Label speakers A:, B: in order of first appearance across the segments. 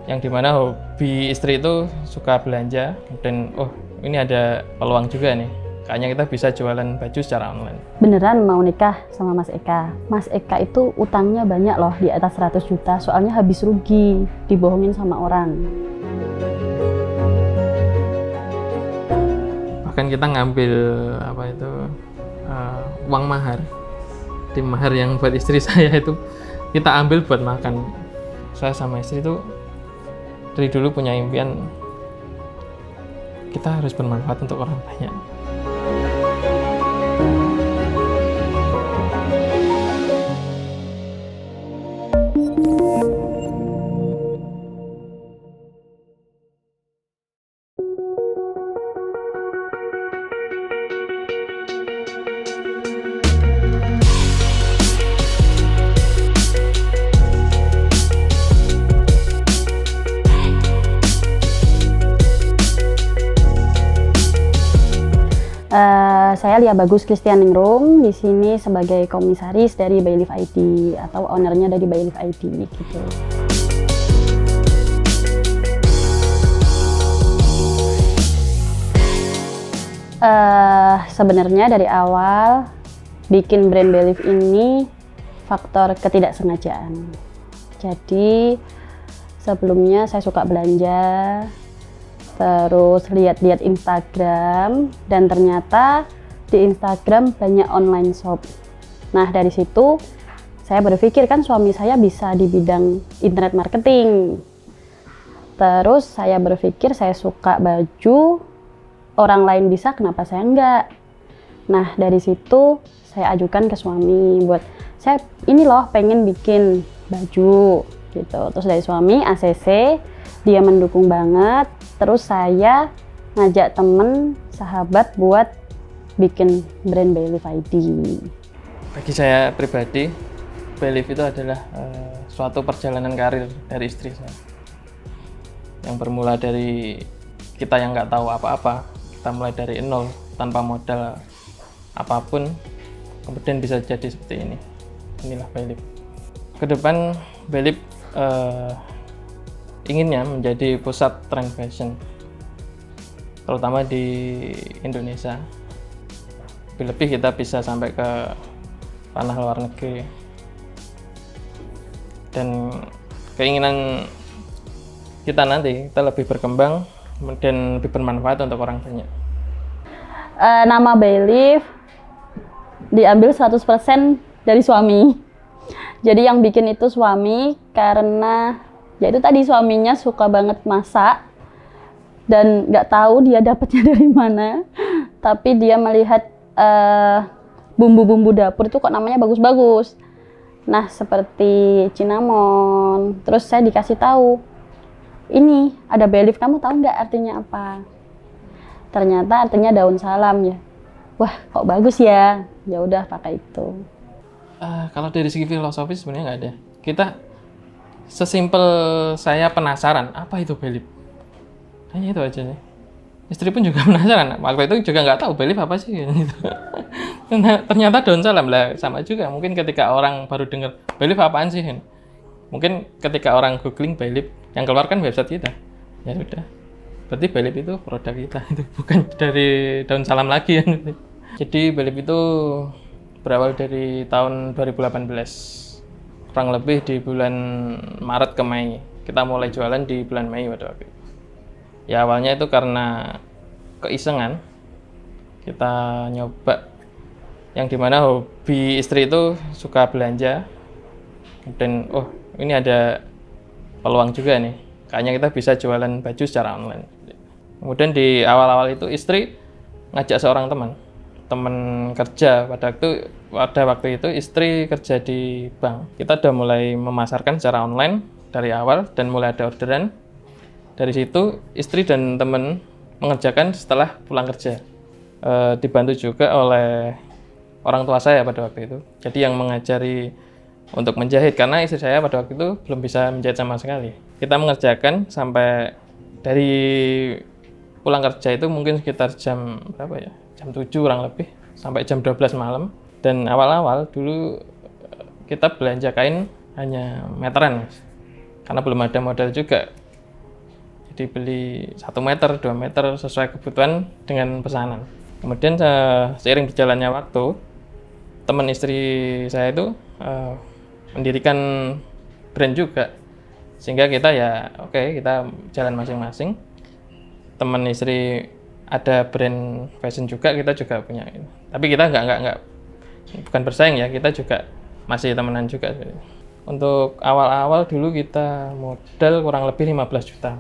A: Yang dimana hobi istri itu suka belanja dan ini ada peluang juga nih, kayaknya kita bisa jualan baju secara online.
B: Beneran mau nikah sama Mas Eka. Mas Eka itu utangnya banyak loh, di atas 100 juta, soalnya habis rugi, dibohongin sama orang.
A: Bahkan kita ngambil uang mahar, tim mahar yang buat istri saya itu kita ambil buat makan. Saya sama istri itu dari dulu punya impian kita harus bermanfaat untuk orang banyak.
B: Saya Lia Bagus Kristianingrum, di sini sebagai komisaris dari Baylift ID atau ownernya dari Baylift ID gitu. Sebenarnya dari awal bikin brand Baylift ini faktor ketidaksengajaan. Jadi sebelumnya saya suka belanja, terus lihat-lihat Instagram, dan ternyata di Instagram banyak online shop. Nah, dari situ saya berpikir kan suami saya bisa di bidang internet marketing. Terus saya berpikir saya suka baju, orang lain bisa, kenapa saya enggak? Nah, dari situ saya ajukan ke suami buat saya ini loh pengen bikin baju gitu. Terus dari suami ACC, dia mendukung banget. Terus saya ngajak temen, sahabat buat bikin brand Baylift ID.
A: Bagi saya pribadi, Baylift itu adalah suatu perjalanan karir dari istri saya. Yang bermula dari kita yang nggak tahu apa-apa, kita mulai dari nol, tanpa modal apapun, kemudian bisa jadi seperti ini. Inilah Baylift. Kedepan Baylift inginnya menjadi pusat tren fashion, terutama di Indonesia. Lebih kita bisa sampai ke tanah luar negeri. Dan keinginan kita nanti kita lebih berkembang dan lebih bermanfaat untuk orang banyak.
B: Nama Baylift diambil 100% dari suami. Jadi yang bikin itu suami, karena ya itu tadi, suaminya suka banget masak dan nggak tahu dia dapatnya dari mana, tapi dia melihat bumbu-bumbu dapur itu kok namanya bagus-bagus. Nah, seperti cinnamon. Terus saya dikasih tahu, ini ada Baylift, kamu tahu nggak artinya apa? Ternyata artinya daun salam ya. Wah, kok bagus ya. Ya udah pakai itu.
A: Kalau dari segi filosofis sebenarnya nggak ada. Kita sesimpel saya penasaran, apa itu Baylift? Hanya itu aja sih. Istri pun juga penasaran. Waktu itu juga nggak tahu Baylift apa sih. Gitu. Ternyata daun salam lah, sama juga. Mungkin ketika orang baru dengar Baylift apaan sih? Mungkin ketika orang googling Baylift, yang keluar kan website kita. Ya sudah. Berarti Baylift itu produk kita, itu bukan dari daun salam lagi. Jadi Baylift itu berawal dari tahun 2018. Kurang lebih di bulan Maret ke Mei. Kita mulai jualan di bulan Mei pada waktu itu. Ya awalnya itu karena keisengan, kita nyoba, yang dimana hobi istri itu suka belanja, dan ini ada peluang juga nih, kayaknya kita bisa jualan baju secara online. Kemudian di awal-awal itu istri ngajak seorang teman kerja. Pada waktu itu istri kerja di bank. Kita udah mulai memasarkan secara online dari awal dan mulai ada orderan. Dari situ istri dan teman mengerjakan setelah pulang kerja. Dibantu juga oleh orang tua saya pada waktu itu. Jadi yang mengajari untuk menjahit, karena istri saya pada waktu itu belum bisa menjahit sama sekali. Kita mengerjakan sampai dari pulang kerja itu mungkin sekitar jam berapa ya? Jam 7 kurang lebih sampai jam 12 malam. Dan awal-awal dulu kita belanja kain hanya meteran, Mas. Karena belum ada modal juga. Jadi beli 1 meter, 2 meter sesuai kebutuhan dengan pesanan. Kemudian seiring berjalannya waktu, teman istri saya itu mendirikan brand juga. Sehingga kita ya oke, kita jalan masing-masing. Teman istri ada brand fashion juga, kita juga punya. Tapi kita nggak bukan bersaing ya, kita juga masih temenan juga. Untuk awal-awal dulu kita modal kurang lebih 15 juta.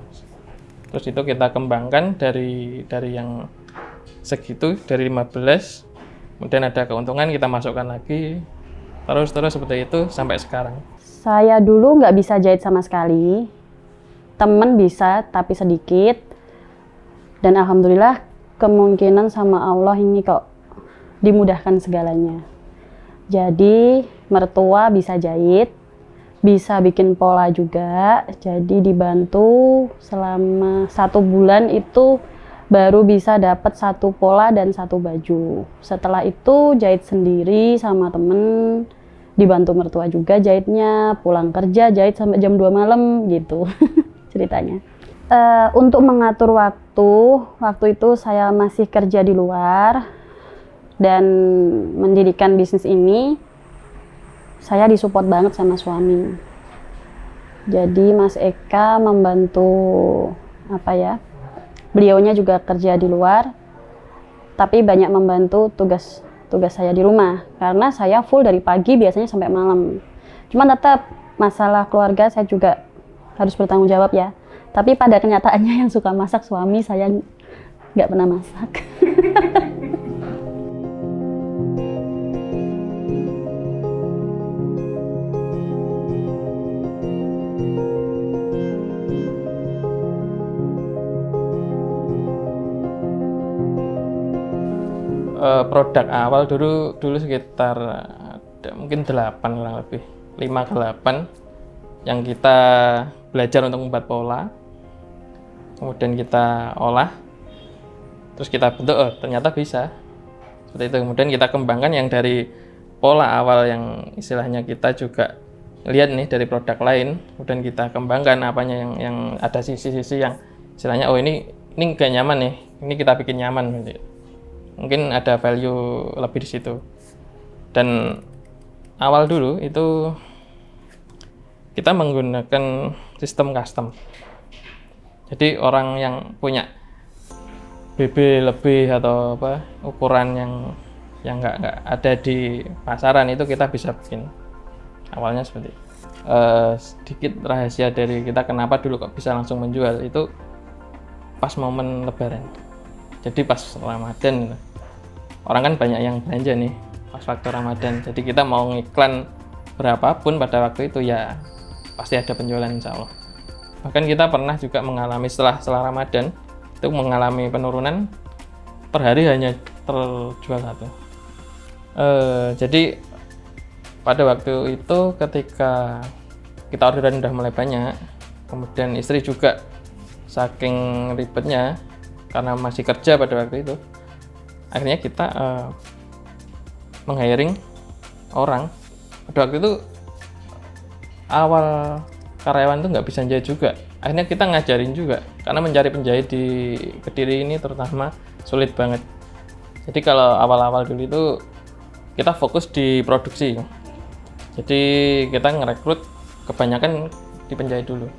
A: Terus itu kita kembangkan dari yang segitu, dari 15, kemudian ada keuntungan kita masukkan lagi, terus seperti itu sampai sekarang.
B: Saya dulu nggak bisa jahit sama sekali, temen bisa tapi sedikit, dan alhamdulillah kemungkinan sama Allah ini kok dimudahkan segalanya. Jadi mertua bisa jahit, bisa bikin pola juga, jadi dibantu selama 1 bulan itu baru bisa dapat 1 pola dan 1 baju. Setelah itu jahit sendiri sama temen, dibantu mertua juga jahitnya, pulang kerja jahit sampai jam 2 malam gitu ceritanya. Untuk mengatur waktu itu saya masih kerja di luar dan mendirikan bisnis ini. Saya disupport banget sama suami. Jadi Mas Eka membantu beliaunya juga kerja di luar, tapi banyak membantu tugas saya di rumah. Karena saya full dari pagi biasanya sampai malam. Cuman tetap masalah keluarga saya juga harus bertanggung jawab ya. Tapi pada kenyataannya yang suka masak suami, saya nggak pernah masak.
A: Produk awal dulu sekitar ada mungkin 8 kurang lebih 5 ke 8 yang kita belajar untuk membuat pola, kemudian kita olah, terus kita bentuk, ternyata bisa seperti itu. Kemudian kita kembangkan yang dari pola awal yang istilahnya kita juga lihat nih dari produk lain, kemudian kita kembangkan apanya yang ada sisi-sisi yang istilahnya ini gak nyaman nih, ini kita bikin nyaman gitu. Mungkin ada value lebih di situ. Dan awal dulu itu kita menggunakan sistem custom. Jadi orang yang punya BB lebih atau ukuran yang nggak ada di pasaran itu kita bisa bikin. Awalnya seperti itu. Sedikit rahasia dari kita kenapa dulu kok bisa langsung menjual itu pas momen Lebaran. Jadi pas Ramadan, orang kan banyak yang belanja nih pas waktu Ramadan. Jadi kita mau ngiklan berapapun pada waktu itu ya pasti ada penjualan insya Allah. Bahkan kita pernah juga mengalami setelah Ramadan itu mengalami penurunan, per hari hanya terjual 1. Jadi pada waktu itu ketika kita orderan udah mulai banyak, kemudian istri juga saking ribetnya karena masih kerja pada waktu itu, akhirnya kita meng-hiring orang. Pada waktu itu awal karyawan itu nggak bisa jahit juga, akhirnya kita ngajarin juga karena mencari penjahit di Kediri ini terutama sulit banget. Jadi kalau awal-awal dulu itu kita fokus di produksi, jadi kita ngerekrut kebanyakan di penjahit dulu.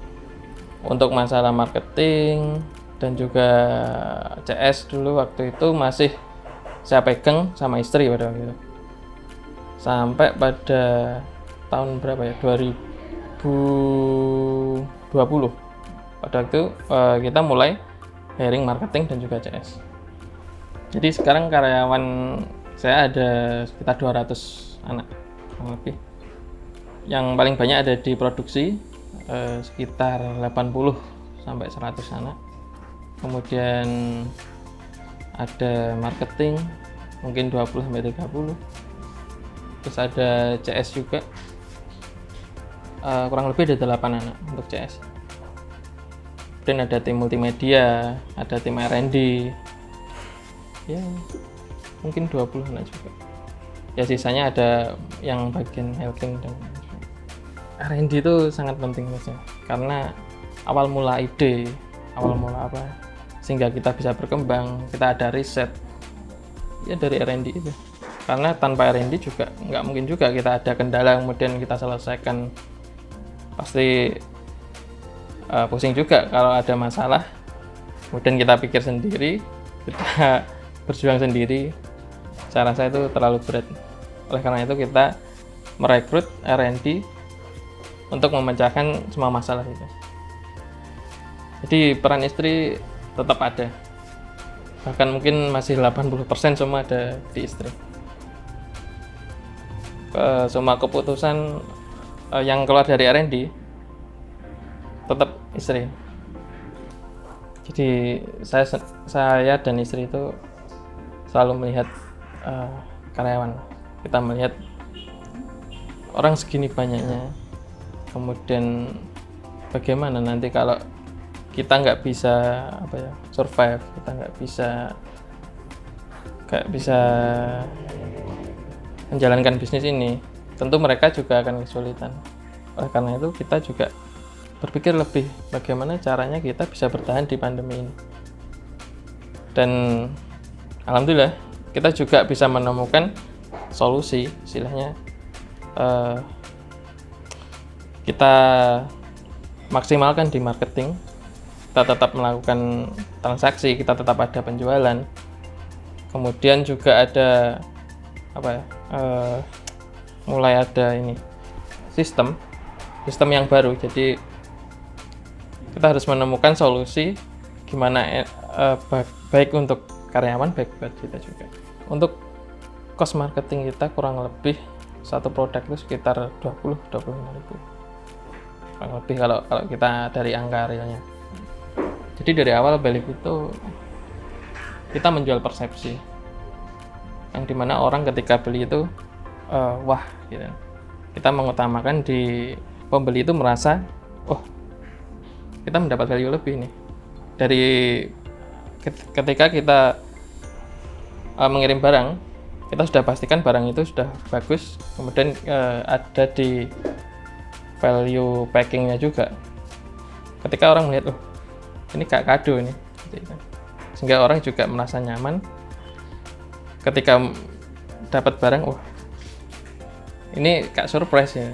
A: Untuk masalah marketing dan juga CS dulu waktu itu masih saya pegang sama istri pada waktu itu. Sampai pada tahun berapa ya? 2020. Pada waktu itu kita mulai hiring marketing dan juga CS. Jadi sekarang karyawan saya ada sekitar 200 anak lebih. Yang paling banyak ada di produksi sekitar 80 sampai 100 anak. Kemudian ada marketing mungkin 20 sampai 30. Terus ada CS juga. Kurang lebih ada 8 anak untuk CS. Kemudian ada tim multimedia, ada tim R&D. Ya, mungkin 20 anak juga. Ya sisanya ada yang bagian helping dan R&D itu sangat penting Mas, ya. Karena awal mula ide, awal mula apa sehingga kita bisa berkembang, kita ada riset ya dari R&D itu. Karena tanpa R&D juga nggak mungkin juga kita ada kendala kemudian kita selesaikan, pasti pusing juga kalau ada masalah kemudian kita pikir sendiri, kita berjuang sendiri. Saya rasa itu terlalu berat. Oleh karena itu kita merekrut R&D untuk memecahkan semua masalah itu. Jadi peran istri tetap ada. Bahkan mungkin masih 80% semua ada di istri. Semua keputusan yang keluar dari R&D tetap istri. Jadi saya dan istri itu selalu melihat karyawan. Kita melihat orang segini banyaknya, kemudian bagaimana nanti kalau kita nggak bisa survive, kita nggak bisa menjalankan bisnis ini, tentu mereka juga akan kesulitan. Oleh karena itu kita juga berpikir lebih bagaimana caranya kita bisa bertahan di pandemi ini. Dan alhamdulillah kita juga bisa menemukan solusi, istilahnya kita maksimalkan di marketing, kita tetap melakukan transaksi, kita tetap ada penjualan, kemudian juga ada mulai ada sistem yang baru. Jadi kita harus menemukan solusi gimana baik untuk karyawan, baik buat kita juga. Untuk cost marketing kita kurang lebih satu produk itu sekitar 20-25 ribu kurang lebih kalau kita dari angka realnya. Jadi dari awal Belif itu kita menjual persepsi yang dimana orang ketika beli itu wah gitu. Kita mengutamakan di pembeli itu merasa oh kita mendapat value lebih nih dari ketika kita mengirim barang. Kita sudah pastikan barang itu sudah bagus, kemudian ada di value packingnya juga. Ketika orang melihat, oh ini kayak kado ini, sehingga orang juga merasa nyaman ketika dapat barang, oh ini kayak surprise ya.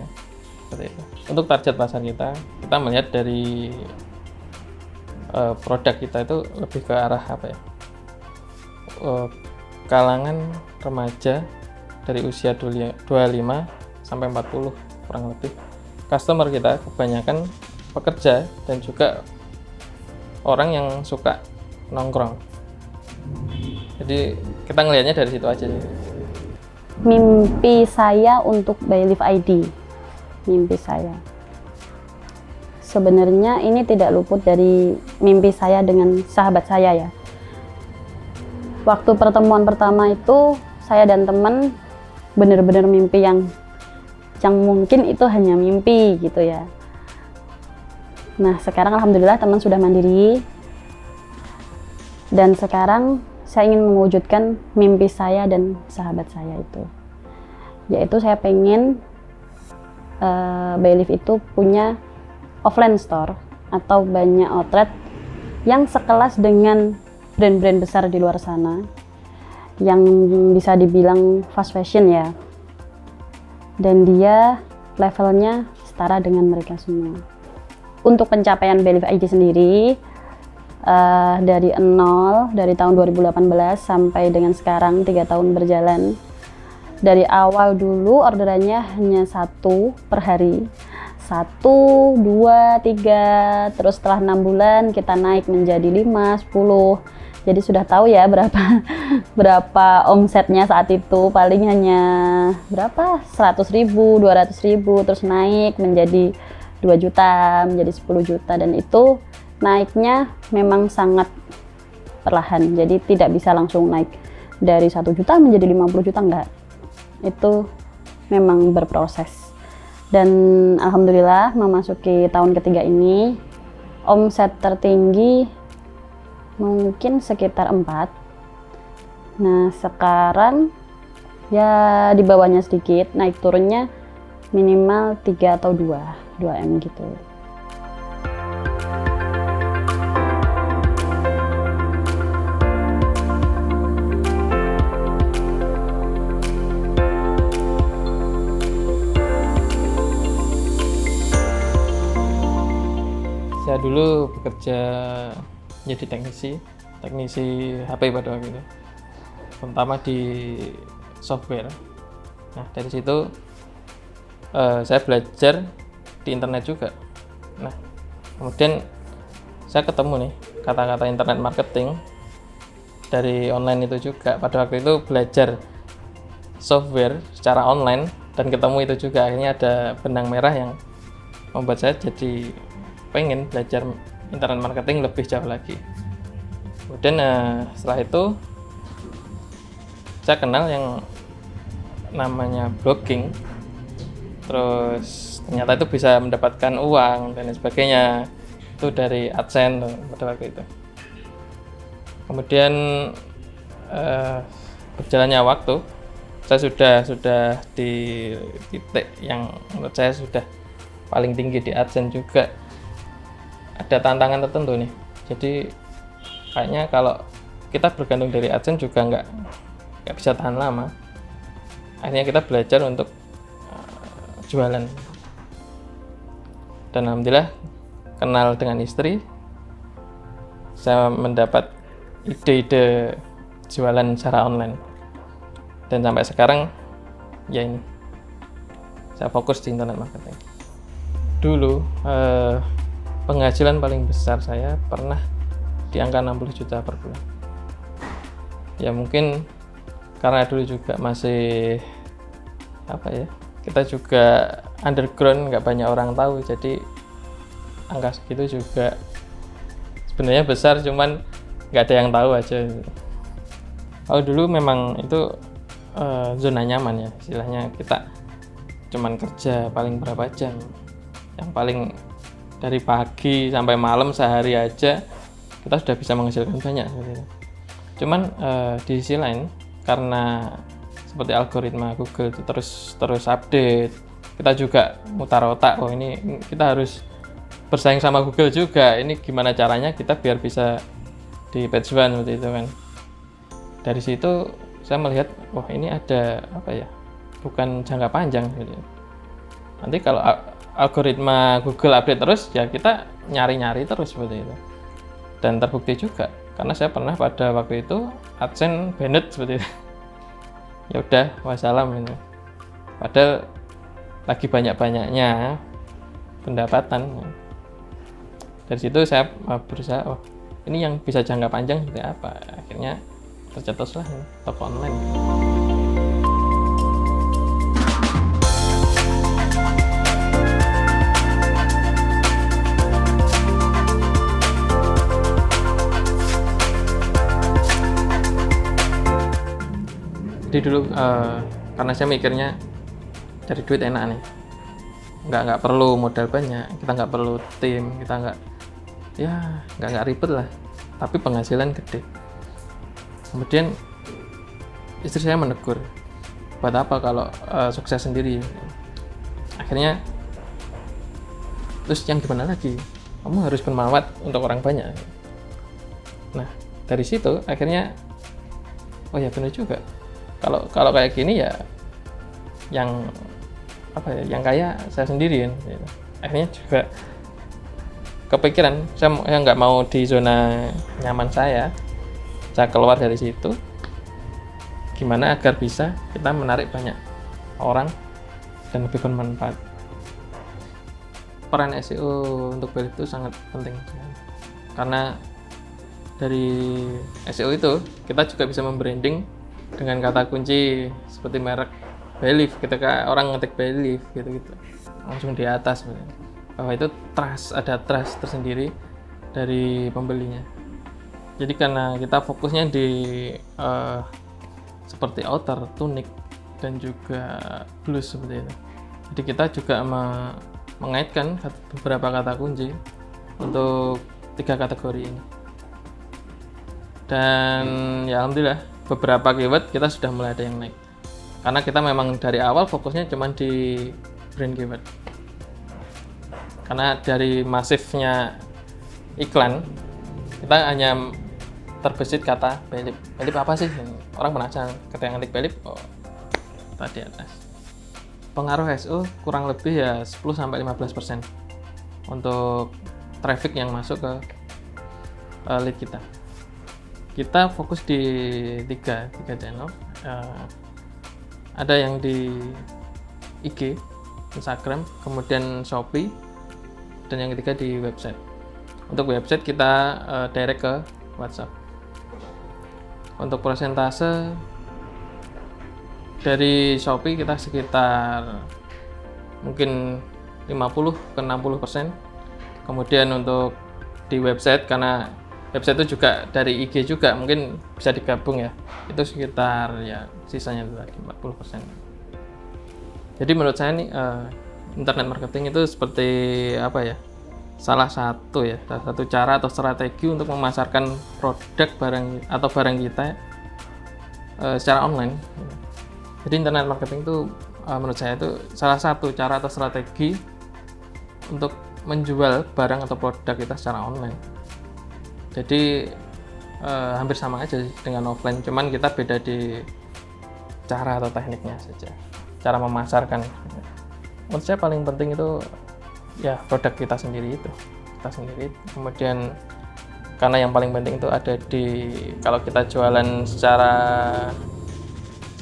A: Untuk target pasar kita melihat dari produk kita itu lebih ke arah kalangan remaja dari usia 25 sampai 40 kurang lebih. Customer kita kebanyakan pekerja dan juga orang yang suka nongkrong. Jadi kita ngelihatnya dari situ aja.
B: Mimpi saya untuk Belif ID. Mimpi saya. Sebenarnya ini tidak luput dari mimpi saya dengan sahabat saya ya. Waktu pertemuan pertama itu saya dan teman benar-benar mimpi yang mungkin itu hanya mimpi gitu ya. Nah sekarang alhamdulillah teman sudah mandiri dan sekarang saya ingin mewujudkan mimpi saya dan sahabat saya itu, yaitu saya pengen Belif itu punya offline store atau banyak outlet yang sekelas dengan brand-brand besar di luar sana yang bisa dibilang fast fashion ya, dan dia levelnya setara dengan mereka semua. Untuk pencapaian Belif ID sendiri dari nol, dari tahun 2018 sampai dengan sekarang 3 tahun berjalan. Dari awal dulu orderannya hanya 1 per hari, 1, 2, 3, terus setelah 6 bulan kita naik menjadi 5, 10. Jadi sudah tahu ya berapa omsetnya saat itu, paling hanya berapa 100.000, 200.000, terus naik menjadi 2 juta, menjadi 10 juta, dan itu naiknya memang sangat perlahan. Jadi tidak bisa langsung naik dari 1 juta menjadi 50 juta, enggak. Itu memang berproses. Dan alhamdulillah memasuki tahun ketiga ini omset tertinggi mungkin sekitar 4. Nah sekarang ya di bawahnya sedikit, naik turunnya minimal 3 atau 2M gitu.
A: Saya dulu bekerja jadi teknisi HP pada waktu itu, terutama di software. Nah dari situ saya belajar di internet juga. Nah kemudian saya ketemu nih kata-kata internet marketing dari online itu juga. Pada waktu itu belajar software secara online dan ketemu itu juga, akhirnya ada benang merah yang membuat saya jadi pengen belajar internet marketing lebih jauh lagi. Kemudian setelah itu saya kenal yang namanya blogging, terus ternyata itu bisa mendapatkan uang dan sebagainya, itu dari AdSense pada waktu itu. Kemudian berjalannya waktu, saya sudah di titik yang menurut saya sudah paling tinggi di AdSense juga. Ada tantangan tertentu nih, jadi kayaknya kalau kita bergantung dari AdSense juga nggak bisa tahan lama. Akhirnya kita belajar untuk jualan, dan alhamdulillah kenal dengan istri, saya mendapat ide-ide jualan secara online, dan sampai sekarang ya ini saya fokus di internet marketing. Dulu penghasilan paling besar saya pernah di angka 60 juta per bulan. Ya mungkin karena dulu juga masih kita juga underground, nggak banyak orang tahu, jadi angka segitu juga sebenarnya besar, cuman nggak ada yang tahu aja. Kalau dulu memang itu zona nyaman ya, istilahnya kita cuman kerja paling berapa jam, yang paling dari pagi sampai malam sehari aja kita sudah bisa menghasilkan banyak gitu. Cuman di sisi lain, karena seperti algoritma Google itu terus update, kita juga mutar otak, ini kita harus bersaing sama Google juga, ini gimana caranya kita biar bisa di page one seperti itu kan. Dari situ saya melihat, ini ada bukan jangka panjang gitu. Nanti kalau algoritma Google update terus, ya kita nyari-nyari terus seperti itu. Dan terbukti juga, karena saya pernah pada waktu itu AdSense banned seperti itu. Ya udah, wassalam itu. Padahal lagi banyak-banyaknya pendapatan. Dari situ saya berusaha, ini yang bisa jangka panjang seperti apa. Akhirnya tercetuslah toko online. Jadi dulu karena saya mikirnya cari duit enak nih, nggak perlu modal banyak, kita nggak perlu tim, kita nggak ribet lah, tapi penghasilan gede. Kemudian istri saya menegur, buat apa kalau sukses sendiri. Akhirnya terus yang gimana lagi, kamu harus bermanfaat untuk orang banyak. Nah dari situ akhirnya ya benar juga, kalau kayak gini ya yang kaya saya sendiri kan. Akhirnya juga kepikiran, saya nggak mau di zona nyaman saya keluar dari situ, gimana agar bisa kita menarik banyak orang dan lebih bermanfaat. Peran SEO untuk Belif itu sangat penting, karena dari SEO itu kita juga bisa membranding dengan kata kunci seperti merek Belif. Ketika orang ngetik Belif gitu langsung di atas bahwa itu ada trust tersendiri dari pembelinya. Jadi karena kita fokusnya di seperti outer, tunic, dan juga blus seperti itu, jadi kita juga mengaitkan beberapa kata kunci untuk 3 kategori ini. Dan ya alhamdulillah beberapa keyword kita sudah mulai ada yang naik, karena kita memang dari awal fokusnya cuma di brand keyword. Karena dari masifnya iklan, kita hanya terbesit kata Belip. Belip apa sih? Orang penasaran. Ketika ngetik Belip, oh, tadi atas. Pengaruh SEO kurang lebih ya 10-15% untuk traffic yang masuk ke lead kita. Kita fokus di tiga channel. Ada yang di IG, Instagram, kemudian Shopee, dan yang ketiga di website. Untuk website kita direct ke WhatsApp. Untuk persentase dari Shopee kita sekitar mungkin 50-60%. Kemudian untuk di website, karena website itu juga dari IG juga mungkin bisa digabung ya, itu sekitar ya sisanya itu lagi 40%. Jadi menurut saya nih internet marketing itu seperti apa ya, salah satu cara atau strategi untuk memasarkan produk barang kita secara online. Jadi internet marketing itu menurut saya itu salah satu cara atau strategi untuk menjual barang atau produk kita secara online. Jadi hampir sama aja dengan offline, cuman kita beda di cara atau tekniknya saja, cara memasarkan. Menurut saya paling penting itu ya produk kita sendiri. Kemudian karena yang paling penting itu ada di, kalau kita jualan secara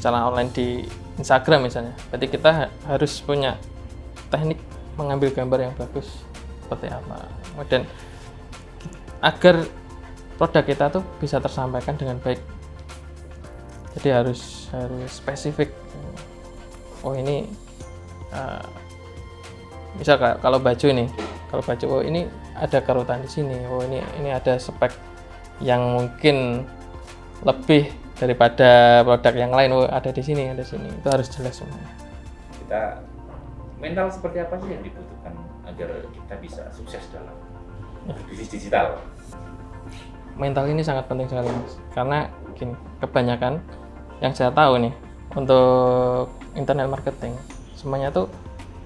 A: online di Instagram misalnya, berarti kita harus punya teknik mengambil gambar yang bagus seperti apa. Kemudian agar produk kita tuh bisa tersampaikan dengan baik, jadi harus spesifik. Oh ini misal kalau baju oh ini ada kerutan di sini, oh ini ada spek yang mungkin lebih daripada produk yang lain, oh ada di sini, itu harus jelas semua.
C: Kita mental seperti apa sih yang dibutuhkan agar kita bisa sukses dalam bisnis digital?
A: Mental ini sangat penting sekali, Mas. Karena gini, kebanyakan yang saya tahu nih untuk internet marketing semuanya tuh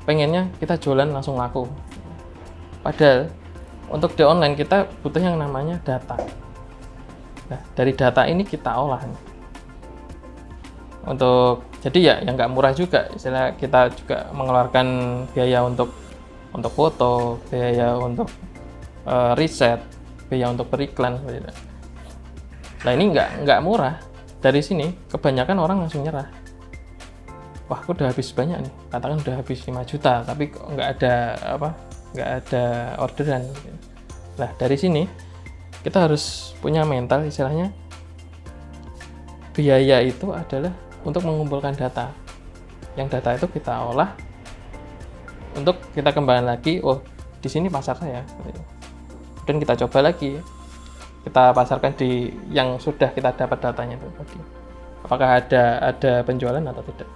A: pengennya kita jualan langsung laku. Padahal untuk di online kita butuh yang namanya data. Nah, dari data ini kita olah. Jadi ya yang nggak murah juga. Istilah kita juga mengeluarkan biaya untuk foto, biaya untuk riset, biaya untuk beriklan. Nah ini nggak murah. Dari sini kebanyakan orang langsung nyerah. Wah, aku udah habis banyak nih. Katakan udah habis 5 juta, tapi kok nggak ada orderan. Nah dari sini kita harus punya mental, istilahnya biaya itu adalah untuk mengumpulkan data. Yang data itu kita olah untuk kita kembangkan lagi. Oh, di sini pasar saya. Dan kita coba lagi, kita pasarkan di yang sudah kita dapat datanya itu tadi. Apakah ada penjualan atau tidak?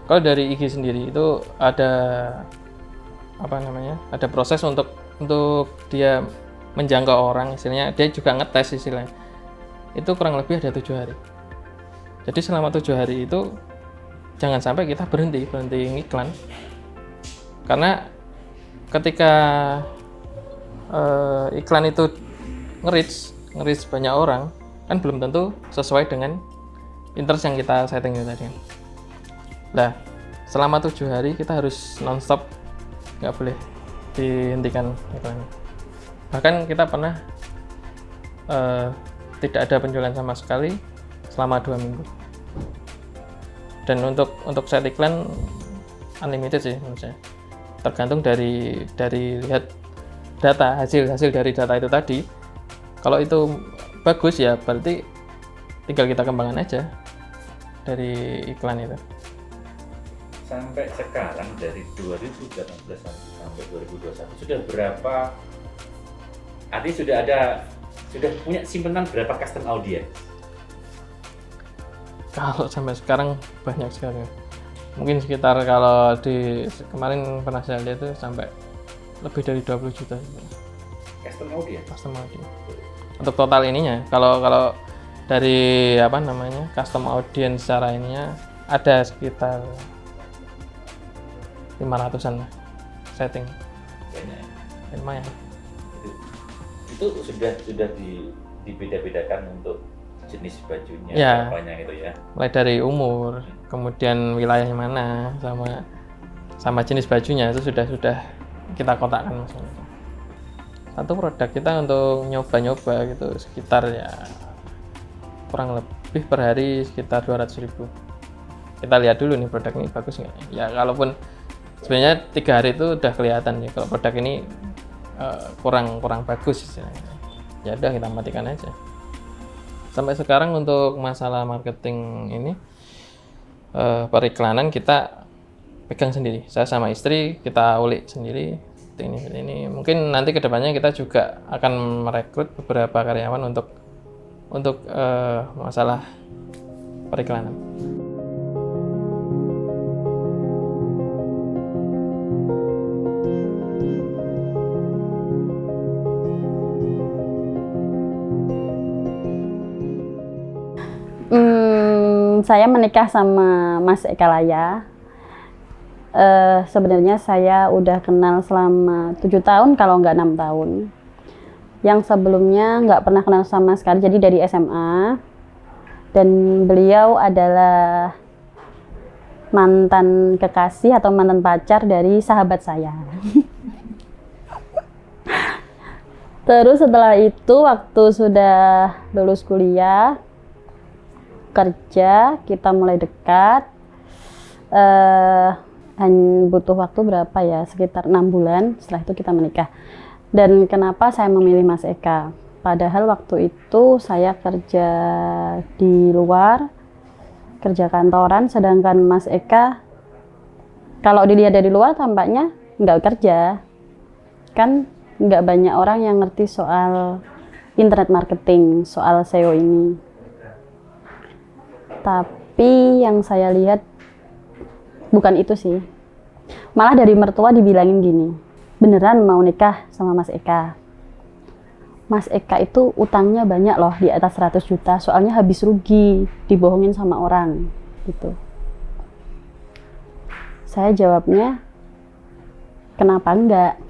A: Kalau dari IG sendiri itu ada ada proses untuk dia menjangkau orang, istilahnya dia juga ngetes istilahnya. Itu kurang lebih ada 7 hari. Jadi selama 7 hari itu jangan sampai kita berhenti ngiklan. Karena ketika iklan itu nge-reach banyak orang, kan belum tentu sesuai dengan interest yang kita setting tadi. Nah, selama 7 hari kita harus non-stop, nggak boleh dihentikan iklannya. Bahkan kita pernah tidak ada penjualan sama sekali selama 2 minggu. Dan untuk set iklan unlimited sih menurut saya. Tergantung dari lihat data, hasil dari data itu tadi. Kalau itu bagus ya berarti tinggal kita kembangkan aja dari iklan itu.
C: Sampai sekarang dari 2018 sampai 2021 sudah berapa? Artinya sudah punya simpanan berapa custom audience?
A: Kalau sampai sekarang banyak sekali. Mungkin sekitar, kalau kemarin pernah saya lihat itu sampai lebih dari 20 juta.
C: Custom audience.
A: Untuk total ininya, kalau dari custom audience secara ininya ada sekitar 500-an lah setting.
C: Banyak.
A: Lumayan.
C: Itu sudah dibeda-bedakan untuk jenis bajunya,
A: Ya.
C: apanya gitu ya.
A: Mulai dari umur, kemudian wilayahnya mana, sama jenis bajunya itu sudah kita kotakkan Mas. Satu produk kita untuk nyoba-nyoba gitu sekitar ya kurang lebih per hari sekitar 200.000. Kita lihat dulu nih produk ini bagus nggak. Ya kalaupun sebenarnya 3 hari itu udah kelihatan ya kalau produk ini kurang bagus istilahnya. Ya udah kita matikan aja. Sampai sekarang untuk masalah marketing ini periklanan kita pegang sendiri. Saya sama istri kita ulik sendiri. Ini mungkin nanti kedepannya kita juga akan merekrut beberapa karyawan untuk masalah periklanan.
B: Saya menikah sama Mas Eka Laya. Sebenarnya saya udah kenal selama 7 tahun kalau nggak 6 tahun. Yang sebelumnya nggak pernah kenal sama sekali, jadi dari SMA. Dan beliau adalah mantan kekasih atau mantan pacar dari sahabat saya. Terus setelah itu waktu sudah lulus kuliah, kerja, kita mulai dekat. Hanya butuh waktu berapa ya, sekitar 6 bulan setelah itu kita menikah. Dan kenapa saya memilih Mas Eka? Padahal waktu itu saya kerja di luar, kerja kantoran, sedangkan Mas Eka kalau dilihat dari luar tampaknya nggak kerja. Kan nggak banyak orang yang ngerti soal internet marketing, soal SEO ini. Tapi yang saya lihat bukan itu sih. Malah dari mertua dibilangin gini, beneran mau nikah sama Mas Eka? Mas Eka itu utangnya banyak loh, di atas 100 juta, soalnya habis rugi, dibohongin sama orang, gitu. Saya jawabnya, kenapa enggak?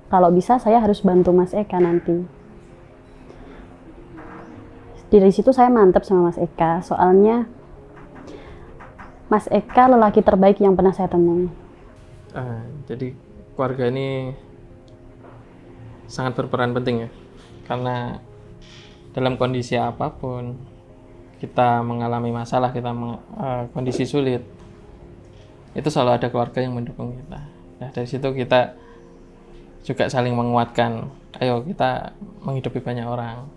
B: Kalau bisa saya harus bantu Mas Eka nanti. Dari situ saya mantep sama Mas Eka, soalnya Mas Eka lelaki terbaik yang pernah saya temui.
A: Jadi keluarga ini sangat berperan penting ya, karena dalam kondisi apapun kita mengalami masalah, kondisi sulit, itu selalu ada keluarga yang mendukung kita. Nah dari situ kita juga saling menguatkan. Ayo kita menghidupi banyak orang,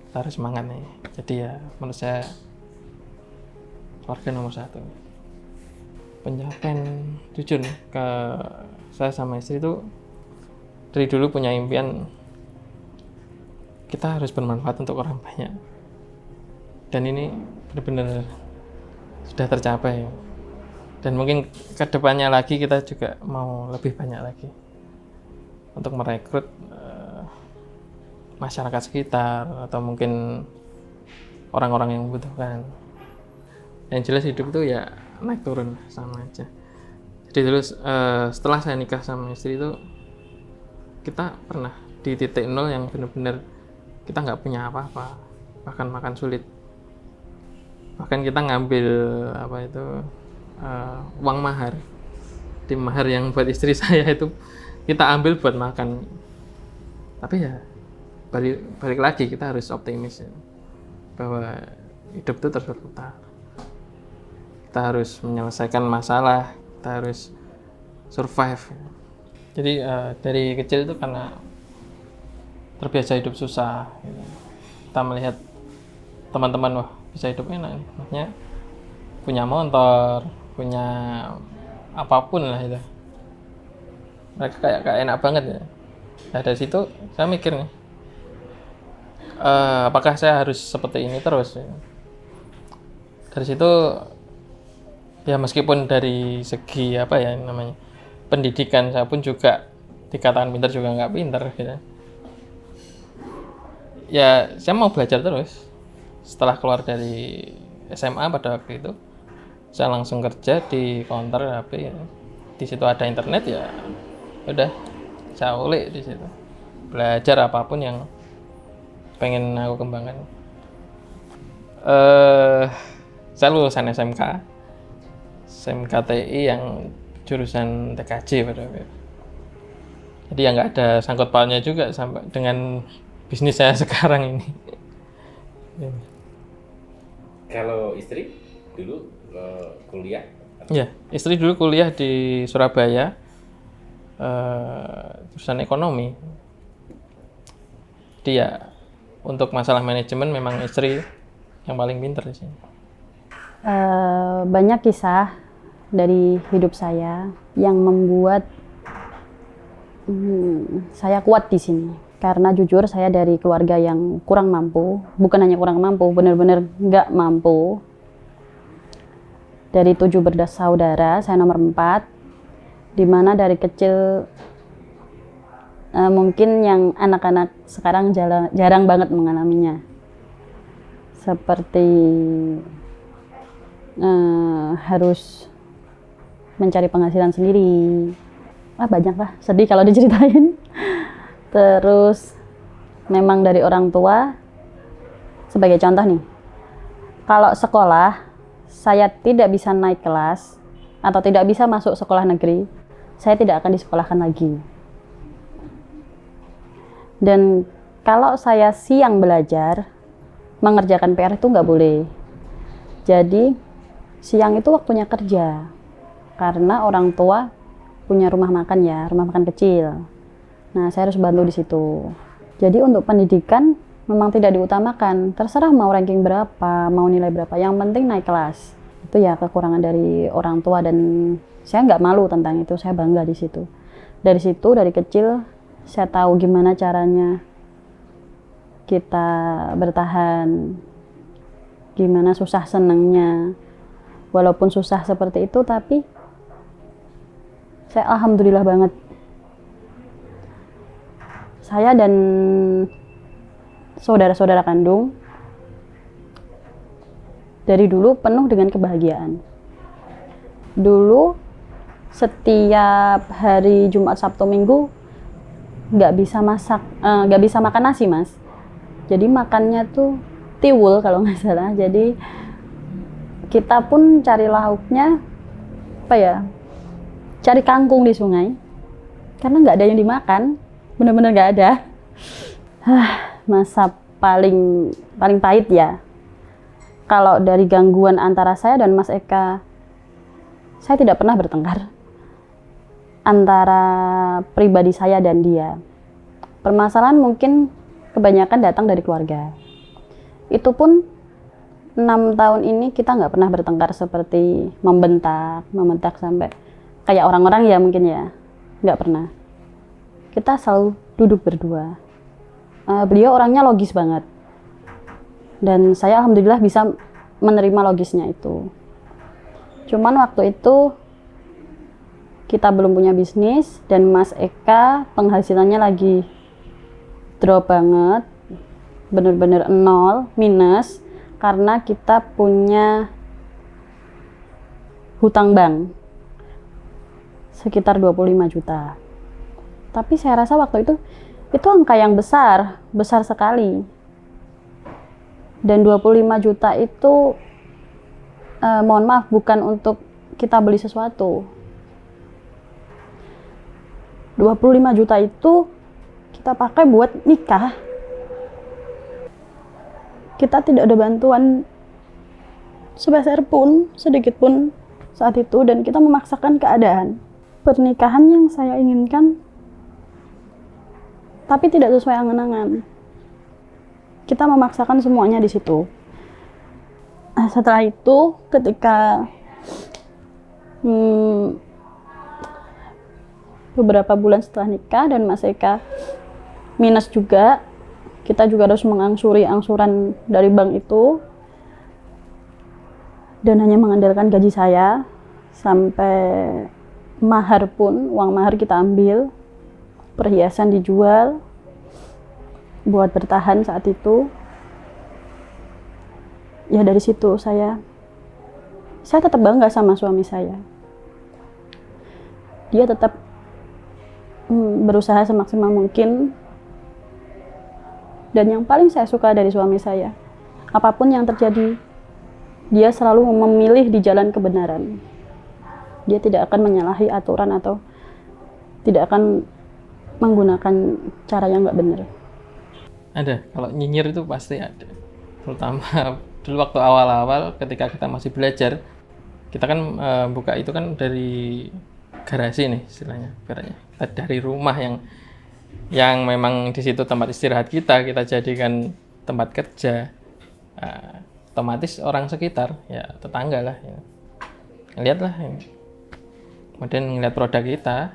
A: kita harus semangat nih. Jadi ya menurut saya keluarga nomor 1. Penyampaian jujur nih ke saya sama istri itu dari dulu punya impian kita harus bermanfaat untuk orang banyak, dan ini benar-benar sudah tercapai. Dan mungkin kedepannya lagi kita juga mau lebih banyak lagi untuk merekrut masyarakat sekitar atau mungkin orang-orang yang membutuhkan. Yang jelas hidup itu ya naik turun sama aja. Jadi dulu setelah saya nikah sama istri itu kita pernah di titik nol yang benar-benar kita nggak punya apa-apa, bahkan makan sulit. Bahkan kita ngambil uang mahar, tim mahar yang buat istri saya itu kita ambil buat makan. Tapi ya balik lagi kita harus optimis ya, bahwa hidup itu terus berputar. Kita harus menyelesaikan masalah, kita harus survive. Jadi dari kecil itu karena terbiasa hidup susah, gitu. Kita melihat teman-teman, wah bisa hidup enak nih, maksudnya punya motor, punya apapun lah itu. Mereka kayak enak banget ya. Nah dari situ saya mikir nih, apakah saya harus seperti ini terus? Ya? Dari situ ya meskipun dari segi pendidikan saya pun juga dikatakan pintar juga nggak pintar gitu. Ya saya mau belajar terus. Setelah keluar dari SMA pada waktu itu saya langsung kerja di counter HP ya. di situ ada internet ya udah saya ulik di situ, belajar apapun yang pengen aku kembangkan. Saya lulusan SMKTI yang jurusan TKJ pada waktu itu. Jadi ya nggak ada sangkut pautnya juga sampai dengan bisnis saya sekarang ini.
C: Kalau istri dulu kuliah?
A: Ya, istri dulu kuliah di Surabaya, jurusan ekonomi. Jadi ya untuk masalah manajemen memang istri yang paling pintar di sini.
B: Banyak kisah dari hidup saya yang membuat saya kuat di sini. Karena jujur saya dari keluarga yang kurang mampu, bukan hanya kurang mampu, benar-benar nggak mampu. Dari 7 bersaudara, saya nomor 4, di mana dari kecil mungkin yang anak-anak sekarang jarang banget mengalaminya. Seperti harus mencari penghasilan sendiri. Banyak lah, sedih kalau diceritain. Terus memang dari orang tua, sebagai contoh nih, kalau sekolah saya tidak bisa naik kelas atau tidak bisa masuk sekolah negeri, saya tidak akan disekolahkan lagi. Dan kalau saya siang belajar, mengerjakan PR itu nggak boleh. Jadi siang itu waktunya kerja, karena orang tua punya rumah makan ya, rumah makan kecil. Nah, saya harus bantu di situ. Jadi untuk pendidikan memang tidak diutamakan. Terserah mau ranking berapa, mau nilai berapa, yang penting naik kelas. Itu ya kekurangan dari orang tua dan saya nggak malu tentang itu, saya bangga di situ. Dari situ, dari kecil, saya tahu gimana caranya kita bertahan, gimana susah senangnya. Walaupun susah seperti itu, tapi saya alhamdulillah banget. Saya dan saudara-saudara kandung dari dulu penuh dengan kebahagiaan. Dulu setiap hari Jumat, Sabtu, Minggu nggak bisa makan nasi, Mas. Jadi makannya tuh tiwul kalau nggak salah. Jadi kita pun cari lauknya cari kangkung di sungai karena nggak ada yang dimakan, bener-bener nggak ada. Masa paling pahit ya. Kalau dari gangguan antara saya dan Mas Eka, saya tidak pernah bertengkar antara pribadi saya dan dia. Permasalahan mungkin kebanyakan datang dari keluarga. Itu pun 6 tahun ini kita nggak pernah bertengkar seperti membentak sampai kayak orang-orang ya mungkin ya. Nggak pernah. Kita selalu duduk berdua. Beliau orangnya logis banget. Dan saya alhamdulillah bisa menerima logisnya itu. Cuman waktu itu kita belum punya bisnis dan Mas Eka penghasilannya lagi drop banget. Bener-bener nol, minus. Karena kita punya hutang bank sekitar 25 juta. Tapi saya rasa waktu itu angka yang besar sekali. Dan 25 juta itu mohon maaf bukan untuk kita beli sesuatu. 25 juta itu kita pakai buat nikah. Kita tidak ada bantuan sebesar pun, sedikit pun saat itu, dan kita memaksakan keadaan. Pernikahan yang saya inginkan tapi tidak sesuai angan-angan. Kita memaksakan semuanya di situ. Setelah itu, ketika beberapa bulan setelah nikah dan Mas Eka minus juga, kita juga harus mengangsuri angsuran dari bank itu dan hanya mengandalkan gaji saya sampai mahar pun, uang mahar kita ambil, perhiasan dijual buat bertahan saat itu. Ya dari situ saya tetap bangga sama suami saya. dia tetap berusaha semaksimal mungkin. Dan yang paling saya suka dari suami saya, apapun yang terjadi, dia selalu memilih di jalan kebenaran. Dia tidak akan menyalahi aturan atau tidak akan menggunakan cara yang nggak benar.
A: Ada, kalau nyinyir itu pasti ada. Terutama dulu waktu awal-awal ketika kita masih belajar, kita kan buka itu kan dari garasi nih istilahnya, ibaratnya. Dari rumah yang memang di situ tempat istirahat kita jadikan tempat kerja. Otomatis orang sekitar, ya tetangga lah, ya. Lihatlah, ya. Kemudian ngeliat produk kita,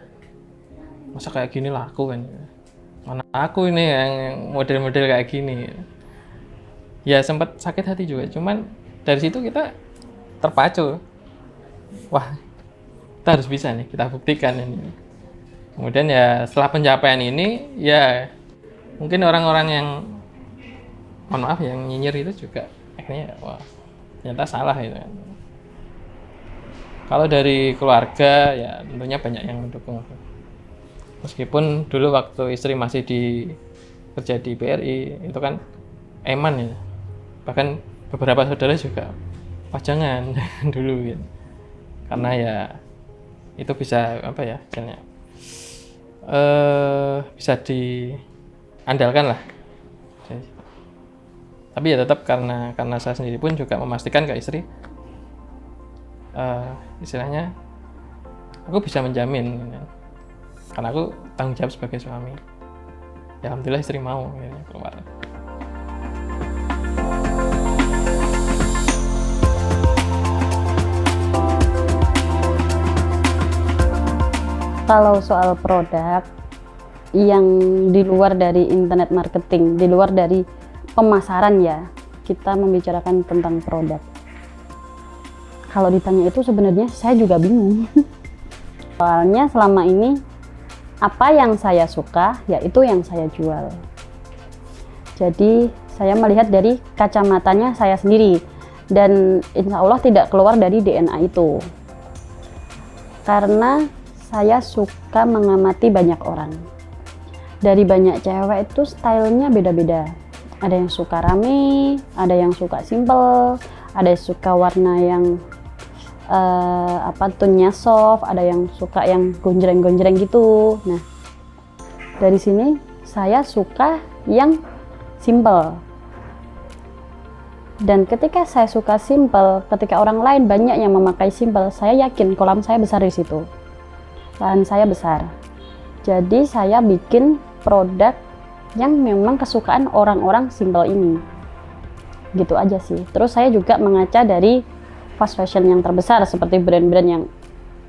A: masa kayak gini laku kan? Mana aku ini yang model-model kayak gini. Ya sempat sakit hati juga, cuman dari situ kita terpacu. Wah, kita harus bisa nih, kita buktikan ini. Kemudian ya setelah pencapaian ini, ya mungkin orang-orang yang, mohon maaf, yang nyinyir itu juga akhirnya, wah ternyata salah gitu kan. Kalau dari keluarga ya tentunya banyak yang mendukung. Meskipun dulu waktu istri masih kerja di BRI itu kan eman ya. Bahkan beberapa saudara juga pajangan dulu gitu. Karena ya itu bisa apa ya, bisa diandalkan lah. Tapi ya tetap karena saya sendiri pun juga memastikan ke istri, istilahnya aku bisa menjamin gitu. Karena aku tanggung jawab sebagai suami. Ya alhamdulillah istri mau gitu, keluar.
B: Kalau soal produk yang di luar dari internet marketing, di luar dari pemasaran ya, kita membicarakan tentang produk. Kalau ditanya itu sebenarnya saya juga bingung. Soalnya selama ini apa yang saya suka, ya itu yang saya jual. Jadi saya melihat dari kacamatanya saya sendiri, dan insya Allah tidak keluar dari DNA itu. Karena saya suka mengamati banyak orang. Dari banyak cewek itu stylenya beda-beda. Ada yang suka rame, ada yang suka simple, ada yang suka warna yang tone-nya soft, ada yang suka yang gonjreng-gonjreng gitu. Nah, dari sini saya suka yang simple. Dan ketika saya suka simple, ketika orang lain banyak yang memakai simple, saya yakin kolam saya besar di situ. Lahan saya besar. Jadi saya bikin produk yang memang kesukaan orang-orang simple ini. Gitu aja sih. Terus saya juga mengaca dari fast fashion yang terbesar seperti brand-brand yang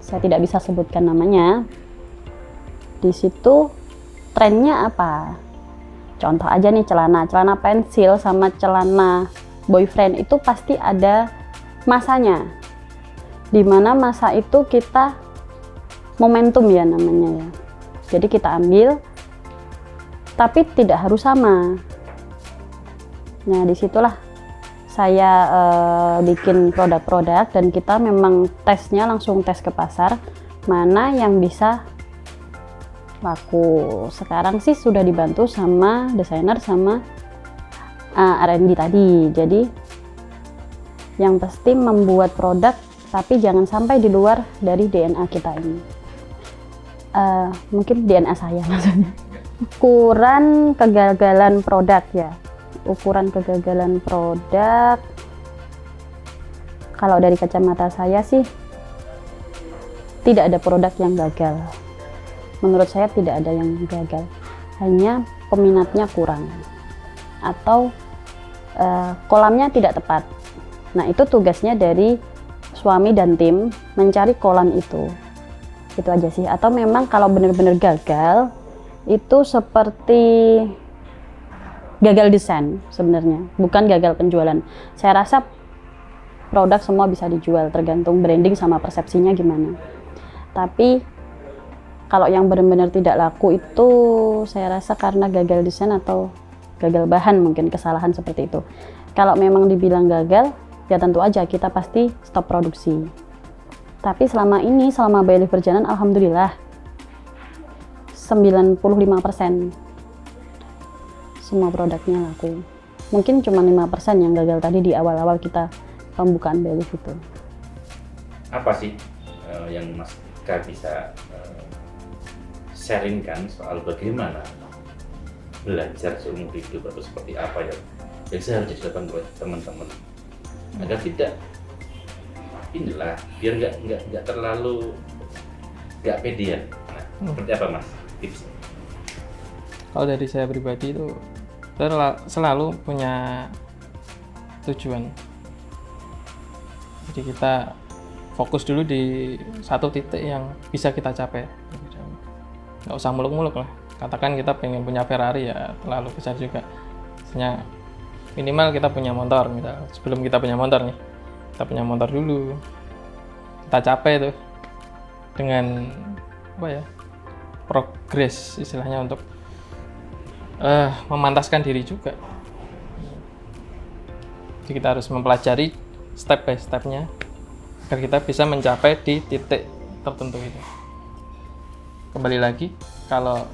B: saya tidak bisa sebutkan namanya. Di situ trennya apa? Contoh aja nih celana pensil sama celana boyfriend itu pasti ada masanya. Dimana masa itu kita momentum ya namanya ya. Jadi kita ambil, tapi tidak harus sama. Nah disitulah saya bikin produk-produk dan kita memang tesnya langsung tes ke pasar mana yang bisa laku. Sekarang sih sudah dibantu sama desainer sama R&D tadi. Jadi yang pasti membuat produk tapi jangan sampai di luar dari DNA kita ini. Mungkin DNA saya maksudnya. Ukuran kegagalan produk ya. Ukuran kegagalan produk kalau dari kacamata saya sih tidak ada produk yang gagal. Menurut saya tidak ada yang gagal, hanya peminatnya kurang atau kolamnya tidak tepat. Nah itu tugasnya dari suami dan tim mencari kolam itu aja sih. Atau memang kalau benar-benar gagal itu seperti gagal desain sebenarnya, bukan gagal penjualan. Saya rasa produk semua bisa dijual, tergantung branding sama persepsinya gimana. Tapi kalau yang benar-benar tidak laku itu saya rasa karena gagal desain atau gagal bahan, mungkin kesalahan seperti itu. Kalau memang dibilang gagal, ya tentu aja kita pasti stop produksi. Tapi selama By Live berjalan, alhamdulillah 95% semua produknya laku. Mungkin cuma 5% yang gagal tadi di awal-awal kita pembukaan By Live itu.
C: Apa sih yang Mas Ika bisa sharingkan soal bagaimana belajar seumur hidup atau seperti apa yang seharusnya dilakukan oleh teman-teman agar tidak inilah biar nggak terlalu nggak pedean. Nah, seperti apa Mas tips?
A: Kalau dari saya pribadi itu selalu punya tujuan. Jadi kita fokus dulu di satu titik yang bisa kita capai. Nggak usah muluk-muluk lah. Katakan kita pengen punya Ferrari ya terlalu besar juga. Misalnya minimal kita punya motor. Misal sebelum kita punya motor nih, kita punya motor dulu. Kita capai tuh dengan progres istilahnya untuk memantaskan diri juga. Jadi kita harus mempelajari step by stepnya agar kita bisa mencapai di titik tertentu itu. Kembali lagi, kalau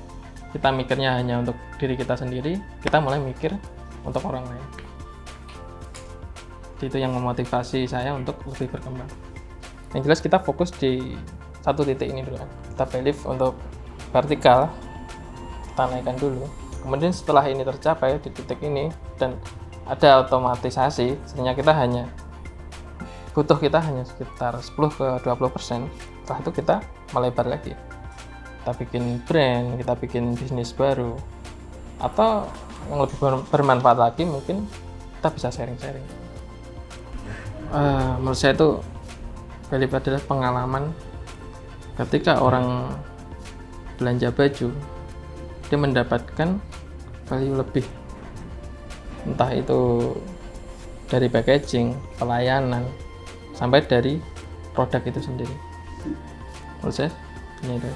A: kita mikirnya hanya untuk diri kita sendiri, kita mulai mikir untuk orang lain. Itu yang memotivasi saya untuk lebih berkembang. Yang jelas kita fokus di satu titik ini dulu. Kita By Live untuk vertikal, kita naikkan dulu. Kemudian setelah ini tercapai di titik ini dan ada otomatisasi, sebenarnya kita hanya sekitar 10-20%. Setelah itu kita melebar lagi. Kita bikin brand, kita bikin bisnis baru, atau yang lebih bermanfaat lagi mungkin kita bisa sharing-sharing. Menurut saya itu By Live adalah pengalaman ketika orang belanja baju, dia mendapatkan value lebih, entah itu dari packaging, pelayanan, sampai dari produk itu sendiri. Menurut saya ini itu.